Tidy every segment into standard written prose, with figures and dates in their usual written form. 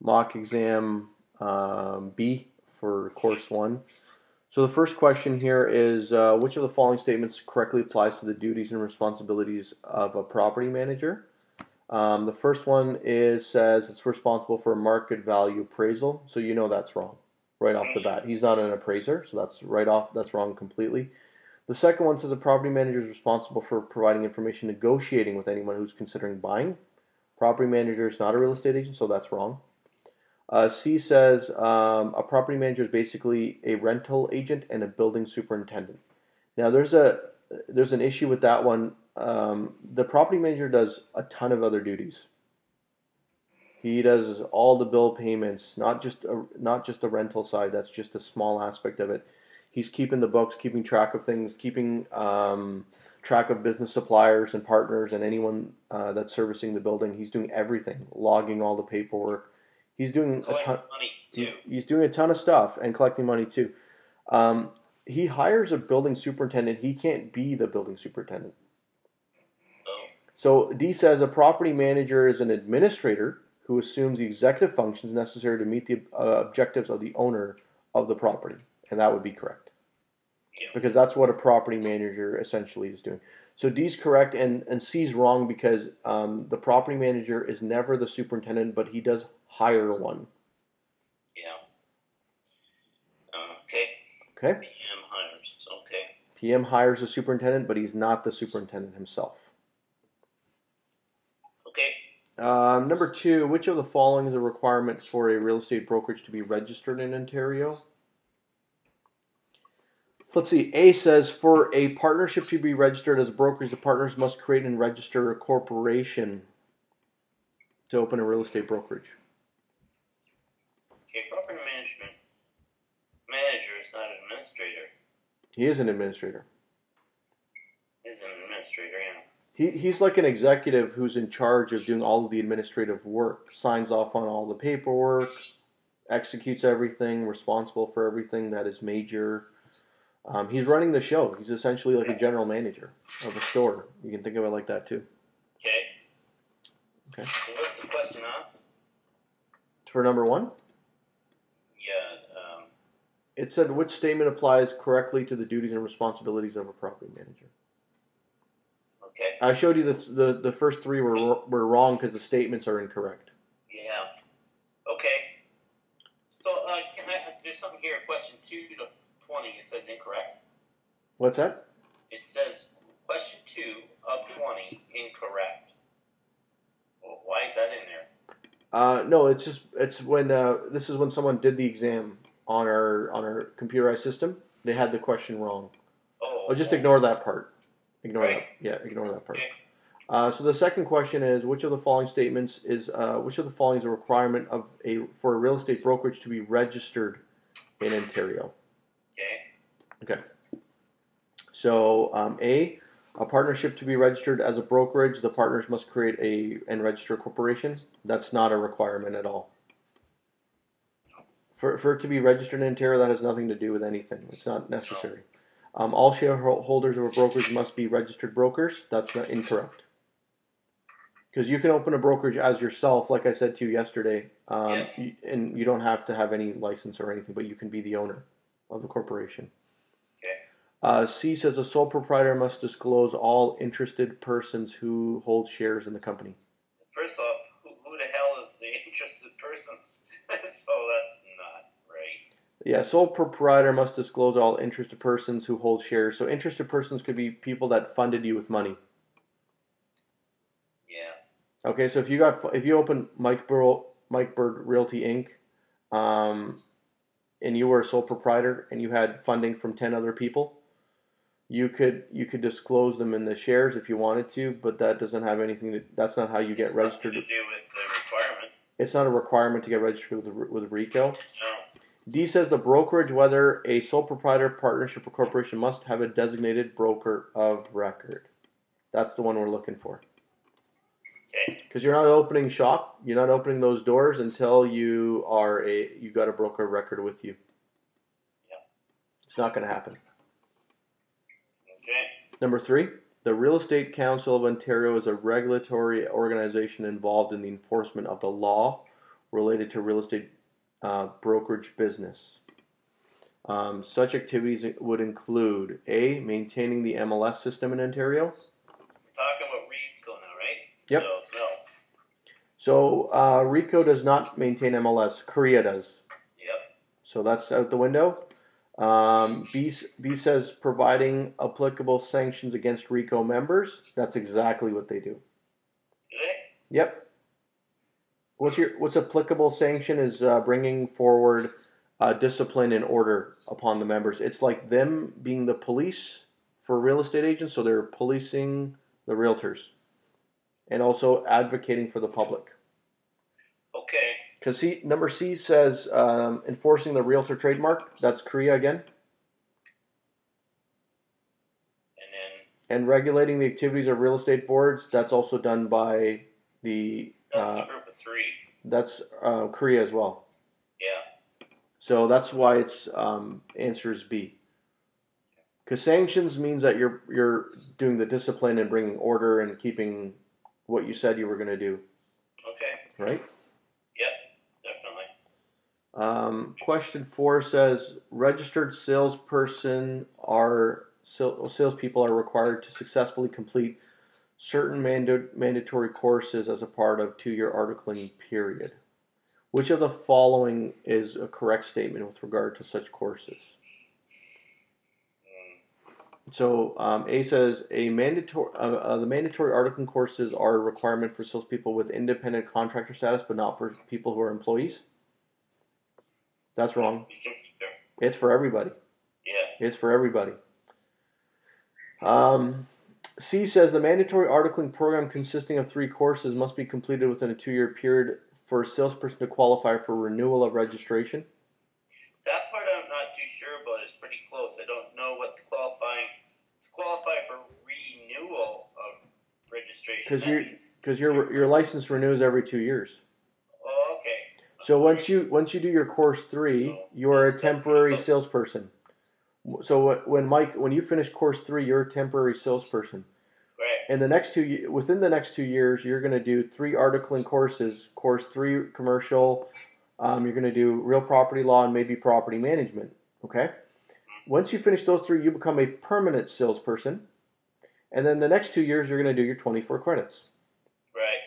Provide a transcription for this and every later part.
mock exam B for course 1. So the first question here is, which of the following statements correctly applies to the duties and responsibilities of a property manager? The first one says it's responsible for market value appraisal, so you know that's wrong right off the bat. He's not an appraiser, so that's wrong completely. The second one says the property manager is responsible for providing information negotiating with anyone who's considering buying. Property manager is not a real estate agent, so that's wrong. C says a property manager is basically a rental agent and a building superintendent. Now there's an issue with that one. The property manager does a ton of other duties. He does all the bill payments, not just the rental side. That's just a small aspect of it. He's keeping the books, keeping track of things, keeping track of business suppliers and partners and anyone that's servicing the building. He's doing everything, logging all the paperwork. He's doing a ton. He's doing a ton of stuff and collecting money too. He hires a building superintendent. He can't be the building superintendent. So D says a property manager is an administrator who assumes the executive functions necessary to meet the objectives of the owner of the property, and that would be correct because that's what a property manager essentially is doing. So D's correct, and C's wrong because the property manager is never the superintendent, but he does hire one. Yeah. Okay. Okay. PM hires. Okay. PM hires the superintendent, but he's not the superintendent himself. Okay. Number 2, which of the following is a requirement for a real estate brokerage to be registered in Ontario? Let's see. A says for a partnership to be registered as a brokerage, the partners must create and register a corporation to open a real estate brokerage. Okay, property manager is not an administrator. He is an administrator. He's an administrator, yeah. He's like an executive who's in charge of doing all of the administrative work, signs off on all the paperwork, executes everything, responsible for everything that is major. He's running the show. He's essentially like a general manager of a store. You can think of it like that too. Okay. So what's the question asked? For number 1? Yeah. It said which statement applies correctly to the duties and responsibilities of a property manager. Okay. I showed you the first 3 were wrong because the statements are incorrect. Yeah. Okay. So there's something here. Question 2 to 20. It says incorrect. What's that? It says question 2 of 20 incorrect. Well, why is that in there? No, it's when this is when someone did the exam on our computerized system. They had the question wrong. Oh, just ignore that part. Ignore that. Yeah, ignore that part. Okay. So the second question is which of the following statements is which of the following is a requirement for a real estate brokerage to be registered in Ontario? Okay. So A, partnership to be registered as a brokerage, the partners must create and register a corporation. That's not a requirement at all. For it to be registered in Ontario, that has nothing to do with anything. It's not necessary. All shareholders of a brokerage must be registered brokers. That's incorrect. Because you can open a brokerage as yourself, like I said to you yesterday, and you don't have to have any license or anything, but you can be the owner of the corporation. C says a sole proprietor must disclose all interested persons who hold shares in the company. First off, who the hell is the interested persons? So that's not right. Yeah, sole proprietor must disclose all interested persons who hold shares. So interested persons could be people that funded you with money. Yeah. Okay, so if you open Mike Bird Realty Inc. And you were a sole proprietor and you had funding from 10 other people, you could disclose them in the shares if you wanted to, but that doesn't have anything to. That's not how you get registered. Nothing to do with the requirement. It's not a requirement to get registered with RICO. No. D says the brokerage, whether a sole proprietor, partnership, or corporation, must have a designated broker of record. That's the one we're looking for. Okay. Because you're not opening shop, you're not opening those doors until you got a broker of record with you. Yeah. It's not going to happen. Okay. Number 3, the Real Estate Council of Ontario is a regulatory organization involved in the enforcement of the law related to real estate brokerage business. Such activities would include A, maintaining the MLS system in Ontario. We're talking about RICO now, right? Yep. So, no. So RICO does not maintain MLS. COREA does. Yep. So that's out the window. B says providing applicable sanctions against RICO members. That's exactly what they do. Do they? Yep. What's applicable sanction is bringing forward discipline and order upon the members. It's like them being the police for real estate agents, so they're policing the realtors and also advocating for the public. Okay. Because number C says enforcing the realtor trademark. That's COREA again. And then. And regulating the activities of real estate boards. That's also done by the. That's the group of three. That's COREA as well. Yeah. So that's why it's answer is B. Because sanctions means that you're doing the discipline and bringing order and keeping what you said you were going to do. Okay. Right? Yep, definitely. Question 4 says registered salespeople are required to successfully complete certain mandatory courses as a part of 2-year articling period. Which of the following is a correct statement with regard to such courses? So A says the mandatory articling courses are a requirement for salespeople with independent contractor status, but not for people who are employees. That's wrong. It's for everybody. Yeah. It's for everybody. C says the mandatory articling program consisting of 3 courses must be completed within a 2-year period for a salesperson to qualify for renewal of registration. That part I'm not too sure about. It's pretty close. I don't know what to qualify for renewal of registration. Because your license renews every 2 years. Oh, okay. So once you do your course 3, you are a temporary salesperson. So when you finish course 3, you're a temporary salesperson. Right. And within the next 2 years, you're going to do 3 articling courses. Course 3, commercial. You're going to do real property law and maybe property management. Okay. Once you finish those 3, you become a permanent salesperson. And then the next 2 years, you're going to do your 24 credits. Right.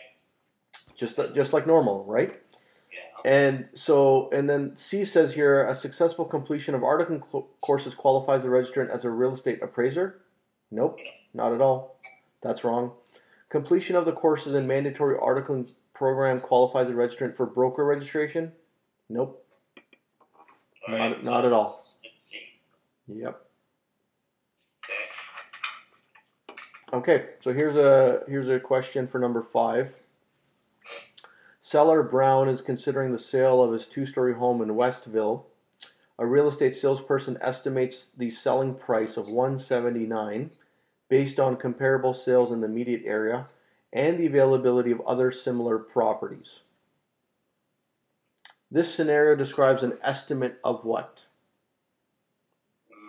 Just like normal, right? Yeah. And then C says here, a successful completion of articling courses qualifies the registrant as a real estate appraiser. Nope, not at all. That's wrong. Completion of the courses and mandatory articling program qualifies the registrant for broker registration. Nope. Not at all. Let's see. Yep. Okay. Okay, so here's a question for number 5. Seller Brown is considering the sale of his 2-story home in Westville. A real estate salesperson estimates the selling price of $179 based on comparable sales in the immediate area and the availability of other similar properties. This scenario describes an estimate of what?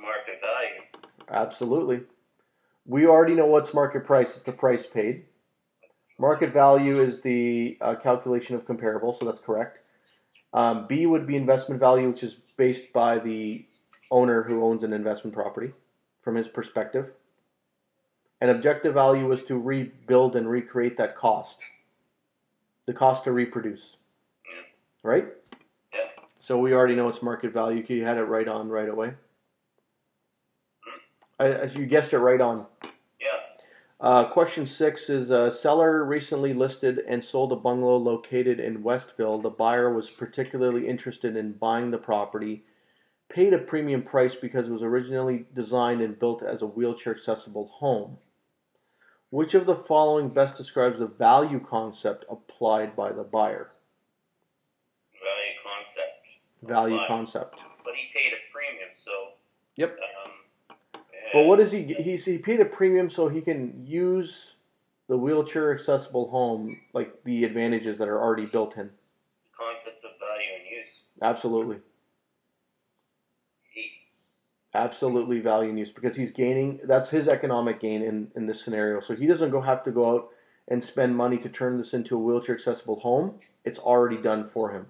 Market value. Absolutely. We already know what's market price. It's the price paid. Market value is the calculation of comparable, so that's correct. B would be investment value, which is based by the owner who owns an investment property from his perspective. And objective value was to rebuild and recreate that cost. The cost to reproduce. Yeah. Right? Yeah. So we already know it's market value. You had it right on right away. As you guessed it right on. Yeah. Question 6 is a seller recently listed and sold a bungalow located in Westville. The buyer was particularly interested in buying the property, paid a premium price because it was originally designed and built as a wheelchair accessible home. Which of the following best describes the value concept applied by the buyer? Value concept. But he paid a premium, so. Yep. But what is he paid a premium so he can use the wheelchair accessible home, like the advantages that are already built in. Concept of value and use. Absolutely. Absolutely value and use, because he's gaining, that's his economic gain in this scenario. So he doesn't have to go out and spend money to turn this into a wheelchair accessible home, it's already done for him.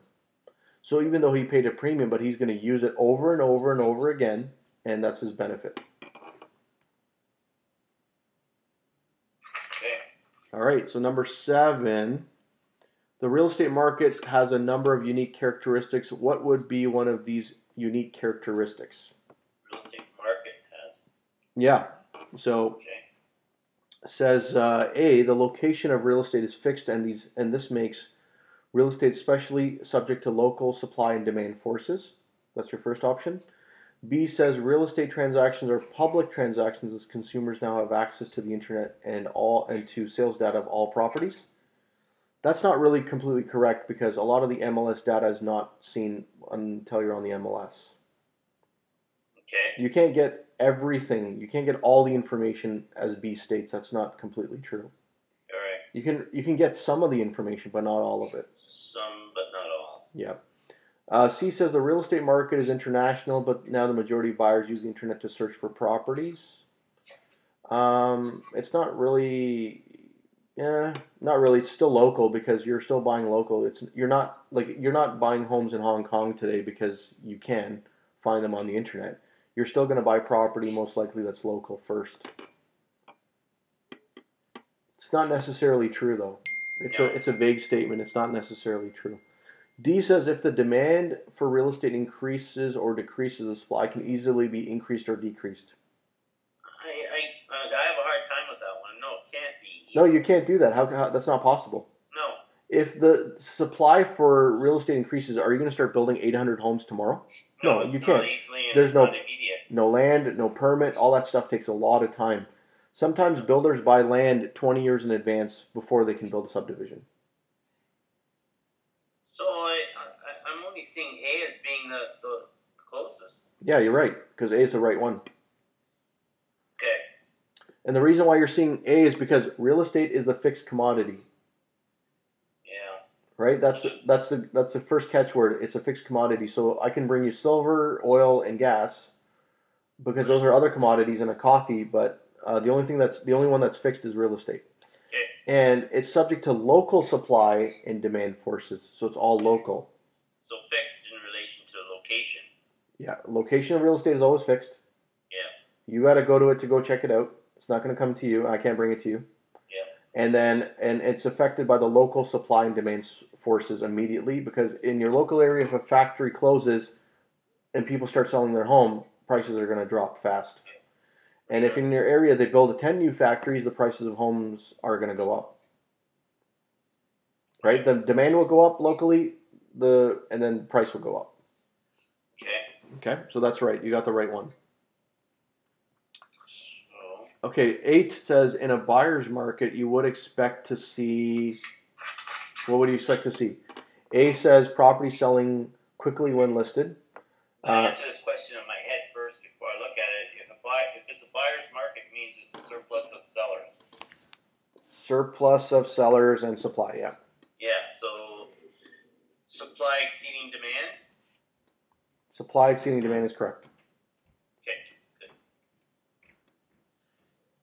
So even though he paid a premium, but he's going to use it over and over and over again, and that's his benefit. Okay. All right, so number 7, the real estate market has a number of unique characteristics. What would be one of these unique characteristics? Real estate market has. Yeah, so Okay. says A, the location of real estate is fixed, and this makes real estate especially subject to local supply and demand forces. That's your first option. B says real estate transactions are public transactions as consumers now have access to the internet and to sales data of all properties. That's not really completely correct because a lot of the MLS data is not seen until you're on the MLS. Okay. You can't get everything. You can't get all the information as B states. That's not completely true. All right. You can get some of the information, but not all of it. Some, but not all. Yeah. C says the real estate market is international, but now the majority of buyers use the internet to search for properties. It's not really, not really. It's still local because you're still buying local. You're not buying homes in Hong Kong today because you can find them on the internet. You're still going to buy property most likely that's local first. It's not necessarily true though. It's a vague statement. It's not necessarily true. D says if the demand for real estate increases or decreases, the supply can easily be increased or decreased. I have a hard time with that one. No, it can't be. No, you can't do that. How that's not possible. No. If the supply for real estate increases, are you going to start building 800 homes tomorrow? No, you can't. Not easily, and There's it's not immediate. no land, no permit. All that stuff takes a lot of time. Sometimes builders buy land 20 years in advance before they can build a subdivision. So I'm only seeing A as being the closest. Yeah, you're right, because A is the right one. Okay. And the reason why you're seeing A is because real estate is the fixed commodity. Yeah. Right? That's the first catchword. It's a fixed commodity. So I can bring you silver, oil, and gas because those are other commodities and a coffee, but the only one that's fixed is real estate. Okay. And it's subject to local supply and demand forces. So it's all local. So fixed in relation to location. Yeah, location of real estate is always fixed. Yeah. You got to go to it to go check it out. It's not going to come to you. I can't bring it to you. Yeah. And it's affected by the local supply and demand forces immediately because in your local area, if a factory closes and people start selling their home, prices are going to drop fast. And if in your area they build 10 new factories, the prices of homes are going to go up. Right? The demand will go up locally, and then the price will go up. Okay, so that's right. You got the right one. Okay, 8 says in a buyer's market, you would expect to see. What would you expect to see? A says property selling quickly when listed. I'll answer this question in my head first before I look at it. If it's a buyer's market, it means there's a surplus of sellers. Surplus of sellers and supply, yeah. Yeah, so supply exceeding demand. Supply exceeding demand is correct. Okay, good.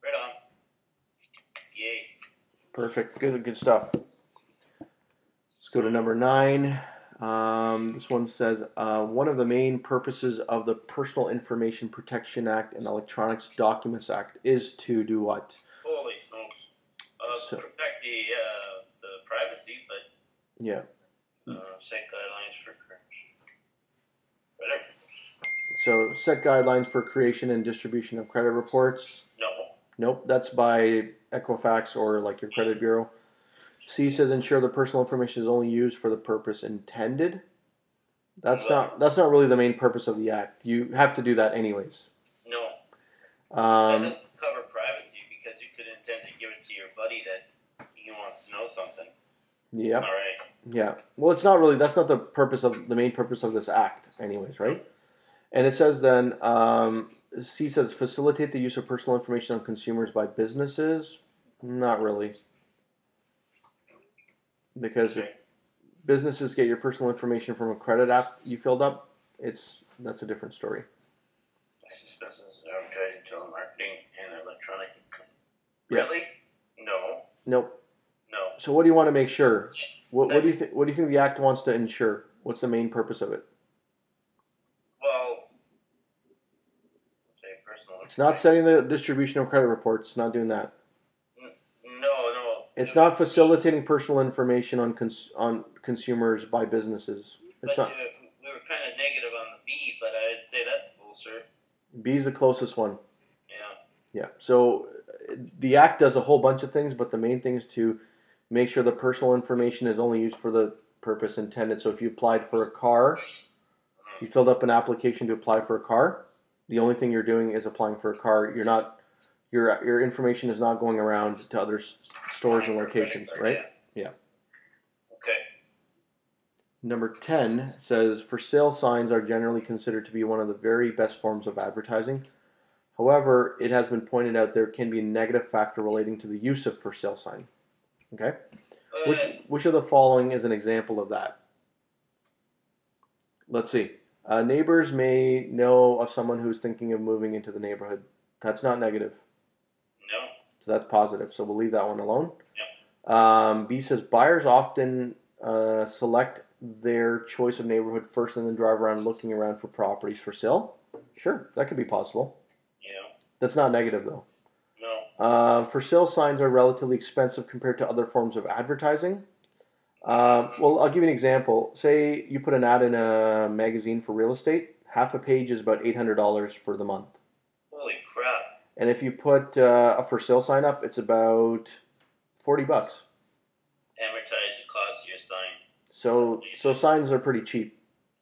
Right on. Yay. Perfect. Good stuff. Let's go to number 9. This one says one of the main purposes of the Personal Information Protection Act and Electronics Documents Act is to do what? Holy smokes! Protect the privacy, but yeah. Set guidelines for whatever. So set guidelines for creation and distribution of credit reports. No. Nope. That's by Equifax or like your credit bureau. C says ensure the personal information is only used for the purpose intended. That's not really the main purpose of the act. You have to do that anyways. No. That doesn't cover privacy because you could intend to give it to your buddy that he wants to know something. Yeah. All right. Yeah. Well, it's not really. That's not the main purpose of this act, anyways, right? And it says then C says facilitate the use of personal information on consumers by businesses. Not really. Because if businesses get your personal information from a credit app you filled up, that's a different story. Business, advertising, telemarketing, and electronic. Yeah. Really? No. Nope. So what do you want to make sure? What do you think? What do you think the Act wants to ensure? What's the main purpose of it? Well, say personal. It's not setting the distribution of credit reports. It's not doing that. No. It's not facilitating personal information on consumers by businesses. It's not. We were kind of negative on the B, but I'd say that's closer. B is the closest one. Yeah. Yeah. So the Act does a whole bunch of things, but the main thing is to make sure the personal information is only used for the purpose intended. So if you applied for a car, you filled up an application to apply for a car, the only thing you're doing is applying for a car. You're not, your information is not going around to other stores and locations, right? Yeah. Okay. Number 10 says, for sale signs are generally considered to be one of the very best forms of advertising. However, it has been pointed out there can be a negative factor relating to the use of for sale sign. Okay? Which of the following is an example of that? Let's see. Neighbors may know of someone who's thinking of moving into the neighborhood. That's not negative. No. So that's positive. So we'll leave that one alone. Yep. B says buyers often select their choice of neighborhood first and then drive around looking around for properties for sale. Sure, that could be possible. Yeah. That's not negative though. No. For sale signs are relatively expensive compared to other forms of advertising. Well, I'll give you an example. Say you put an ad in a magazine for real estate. Half a page is about $800 for the month. Holy crap. And if you put a for sale sign up, it's about $40. Amortize the cost of your sign. So signs are pretty cheap.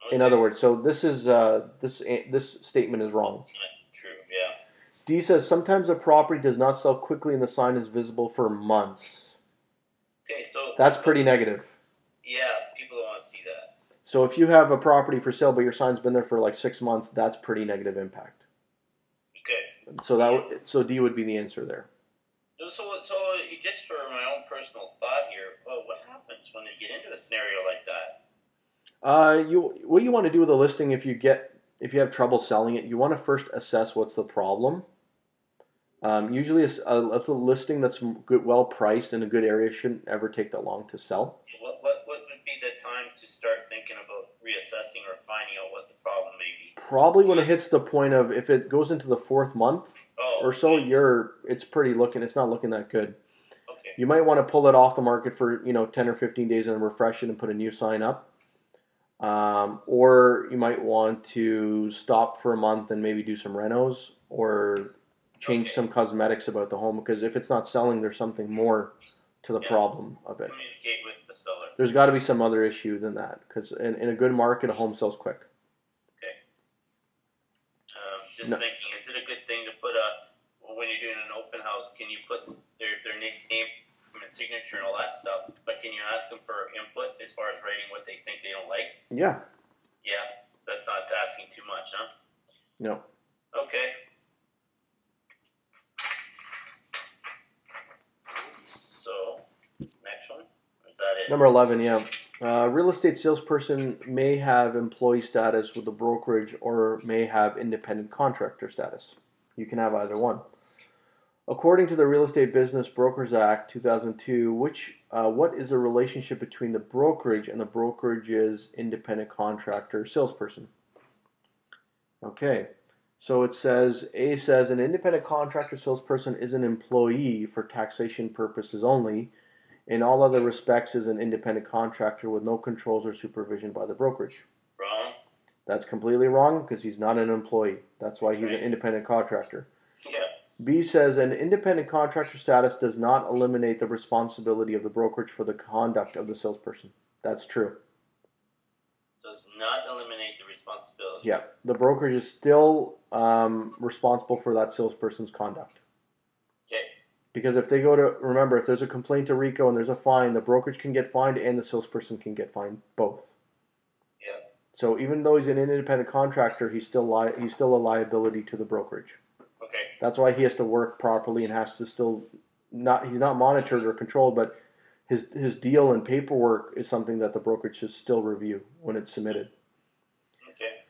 Okay. In other words, so this is this statement is wrong. That's not true. Yeah. D says sometimes a property does not sell quickly and the sign is visible for months. Okay, so That's pretty negative. Yeah, people don't want to see that. So if you have a property for sale but your sign's been there for like 6 months, that's pretty negative impact. Okay. So D would be the answer there. So just for my own personal thought here, what happens when they get into a scenario like that? What you want to do with a listing if you have trouble selling it, you want to first assess what's the problem. Usually a listing that's good, well priced in a good area shouldn't ever take that long to sell. What would be the time to start thinking about reassessing or finding out what the problem may be? Probably when it hits the point of, if it goes into the 4th month or so, it's not looking that good. Okay. You might want to pull it off the market for 10 or 15 days and refresh it and put a new sign up. Or you might want to stop for a month and maybe do some renos or change some cosmetics about the home, because if it's not selling, there's something more to the problem of it. Communicate with the seller. There's got to be some other issue than that, because in a good market, a home sells quick. Okay. Thinking, is it a good thing to put when you're doing an open house, can you put their name and signature and all that stuff, but can you ask them for input as far as writing what they think they don't like? Yeah. Yeah, that's not asking too much, huh? No. Okay. So, next one? Is that it? Number 11, yeah. Real estate salesperson may have employee status with the brokerage or may have independent contractor status. You can have either one. According to the Real Estate Business Brokers Act 2002, what is the relationship between the brokerage and the brokerage's independent contractor salesperson? Okay, so it says, A says, an independent contractor salesperson is an employee for taxation purposes only. In all other respects is an independent contractor with no controls or supervision by the brokerage. Wrong. That's completely wrong, because he's not an employee. That's why he's an independent contractor. Yeah. B says an independent contractor status does not eliminate the responsibility of the brokerage for the conduct of the salesperson. That's true. Does not eliminate the responsibility. Yeah, the brokerage is still responsible for that salesperson's conduct. Okay. Because if they remember, if there's a complaint to RICO and there's a fine, the brokerage can get fined and the salesperson can get fined, both. Yeah. So even though he's an independent contractor, he's still a liability to the brokerage. Okay. That's why he has to work properly and has to still he's not monitored or controlled, but his deal and paperwork is something that the brokerage should still review when it's submitted. Okay.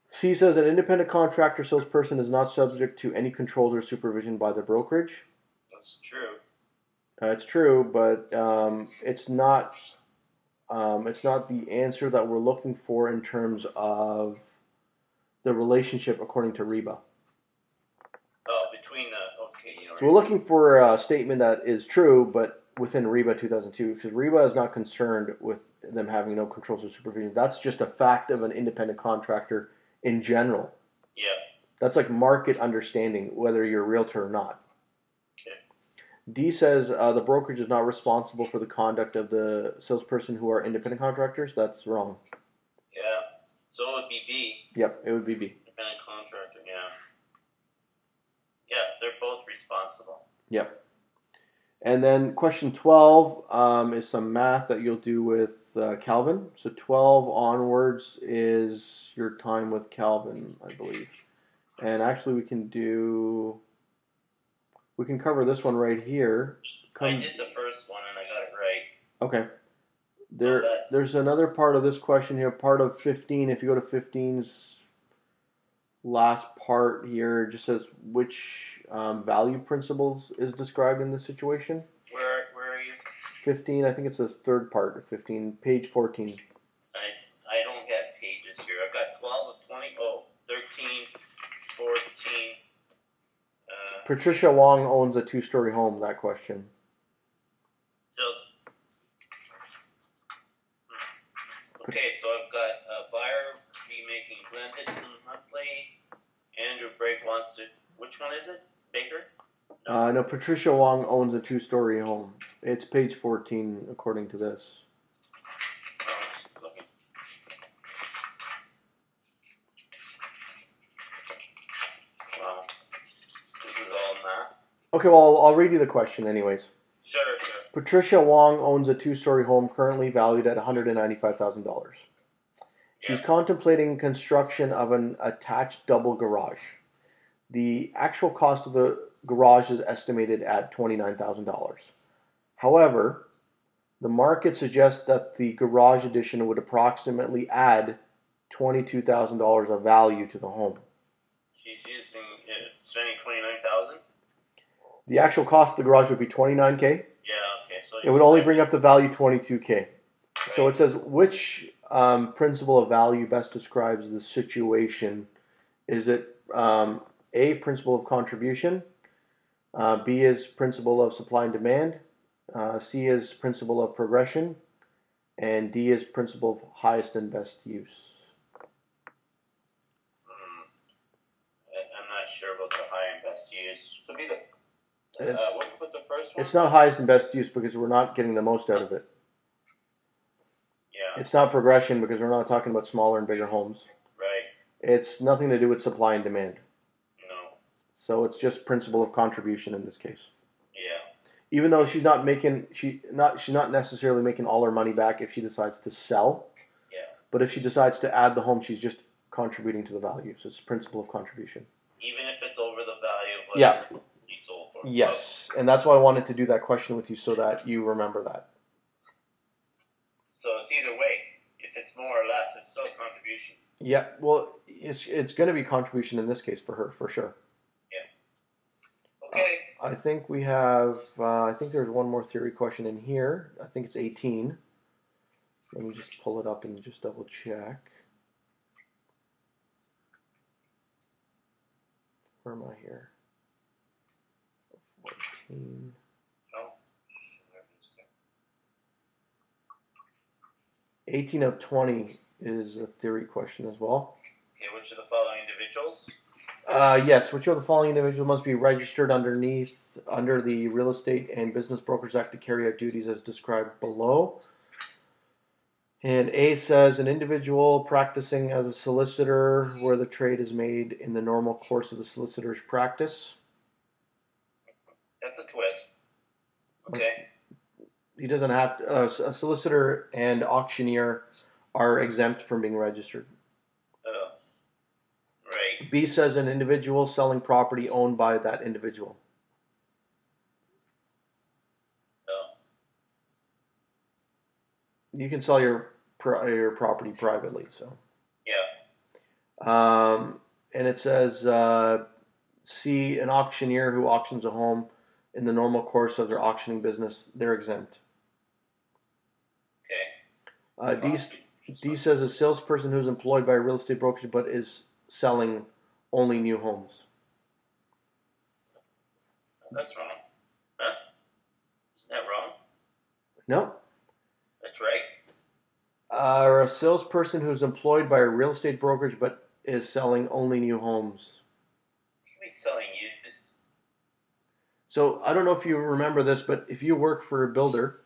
C says an independent contractor salesperson is not subject to any controls or supervision by the brokerage. That's true. It's true, but it's not. It's not the answer that we're looking for in terms of the relationship according to REBA. Oh, between the, okay, you know. So we're looking for a statement that is true, but within REBA 2002, because REBA is not concerned with them having no controls or supervision. That's just a fact of an independent contractor in general. Yeah. That's like market understanding, whether you're a realtor or not. Okay. D says the brokerage is not responsible for the conduct of the salesperson who are independent contractors. That's wrong. Yeah. So it would be B. Yep, it would be B. Independent contractor, yeah. Yeah, they're both responsible. Yep. And then question 12 is some math that you'll do with Calvin. So 12 onwards is your time with Calvin, I believe. And actually we can cover this one right here. I did the first one and I got it right. Okay. There's another part of this question here, part of 15. If you go to 15's last part here, it just says which value principles is described in this situation. Where are you? 15, I think it's the third part of 15, page 14. I don't get pages here. I've got 12 of 20, 13, 14. Patricia Wong owns a 2-story home, that question. So, okay, so I've got a buyer be making blended monthly. Andrew Brake wants to, which one is it? Baker? No, Patricia Wong owns a 2-story home. It's page 14, according to this. Wow. This is all math? Okay, well, I'll read you the question anyways. Sure. Patricia Wong owns a 2-story home currently valued at $195,000. She's contemplating construction of an attached double garage. The actual cost of the garage is estimated at $29,000. However, the market suggests that the garage addition would approximately add $22,000 of value to the home. She's spending $29,000? The actual cost of the garage would be $29K. Yeah, okay. So it would only bring up the value $22K. Right. So it says which principle of value best describes the situation? Is it A, principle of contribution, B is principle of supply and demand, C is principle of progression, and D is principle of highest and best use? I'm not sure about the high and best use. So be the what's the first one? It's not highest and best use because we're not getting the most out of it. Yeah. It's not progression because we're not talking about smaller and bigger homes. Right. It's nothing to do with supply and demand. No. So it's just principle of contribution in this case. Yeah. Even though she's not necessarily making all her money back if she decides to sell. Yeah. But if she decides to add the home, she's just contributing to the value. So it's principle of contribution. Even if it's over the value of what it's sold for. Yes. And that's why I wanted to do that question with you so that you remember that. So it's either way. If it's more or less, it's still contribution. Yeah, well, it's going to be contribution in this case for her, for sure. Yeah. Okay. I think we have, I think there's one more theory question in here. I think it's 18. Let me just pull it up and just double check. Where am I here? 14. 18 of 20 is a theory question as well. Okay, which of the following individuals? Yes, which of the following individuals must be registered under the Real Estate and Business Brokers Act to carry out duties as described below? And A says an individual practicing as a solicitor where the trade is made in the normal course of the solicitor's practice. That's a twist. Okay. He doesn't have to, a solicitor and auctioneer are exempt from being registered. Right. B says an individual selling property owned by that individual. You can sell your property privately, so. Yeah. And it says C, an auctioneer who auctions a home in the normal course of their auctioning business, they're exempt. Okay. D says a salesperson who's employed by a real estate brokerage but is selling only new homes. That's wrong. Huh? Isn't that wrong? No. That's right. Or a salesperson who's employed by a real estate brokerage but is selling only new homes. You can be selling used. So I don't know if you remember this, but if you work for a builder,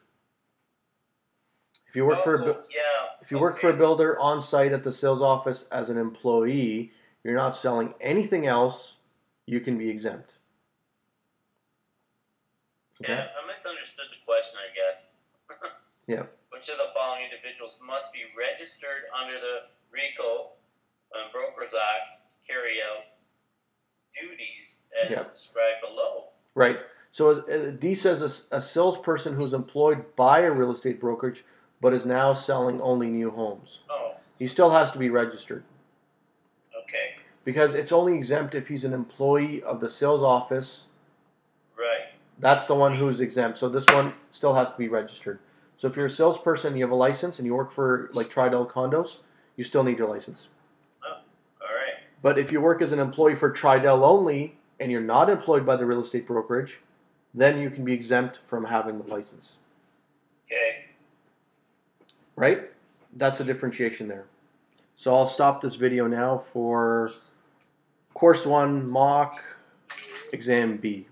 if you work for a builder on site at the sales office as an employee, you're not selling anything else, you can be exempt. Okay. Yeah, I misunderstood the question, I guess. Yeah. Which of the following individuals must be registered under the RICO Brokers Act carry out duties as described below? Right. So D says a salesperson who's employed by a real estate brokerage but is now selling only new homes. Oh. He still has to be registered. Okay. Because it's only exempt if he's an employee of the sales office. Right. That's the one who's exempt. So this one still has to be registered. So if you're a salesperson, you have a license, and you work for like Tridel Condos, you still need your license. Oh, all right. But if you work as an employee for Tridel only, and you're not employed by the real estate brokerage, then you can be exempt from having the license. Okay. Right? That's the differentiation there. So I'll stop this video now for Course 1 Mock Exam B.